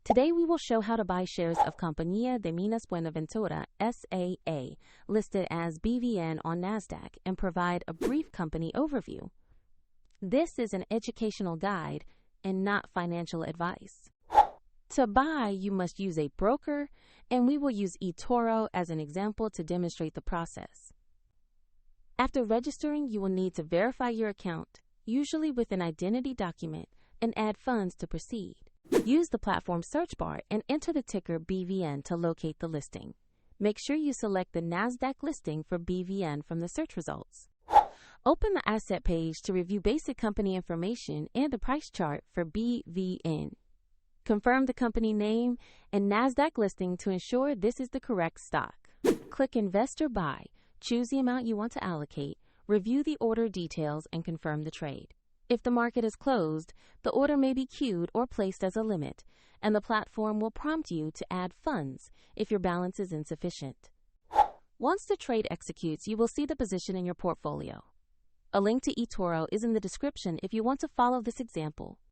Today we will show how to buy shares of Compañía de Minas Buenaventura S.A.A. listed as BVN on NASDAQ and provide a brief company overview. This is an educational guide and not financial advice. To buy, you must use a broker, and we will use eToro as an example to demonstrate the process. After registering, you will need to verify your account, usually with an identity document, and add funds to proceed. Use the platform search bar and enter the ticker BVN to locate the listing. Make sure you select the NASDAQ listing for BVN from the search results. Open the asset page to review basic company information and the price chart for BVN. Confirm the company name and NASDAQ listing to ensure this is the correct stock. Click Invest or Buy, choose the amount you want to allocate, review the order details, and confirm the trade. If the market is closed, the order may be queued or placed as a limit, and the platform will prompt you to add funds if your balance is insufficient. Once the trade executes, you will see the position in your portfolio. A link to eToro is in the description if you want to follow this example.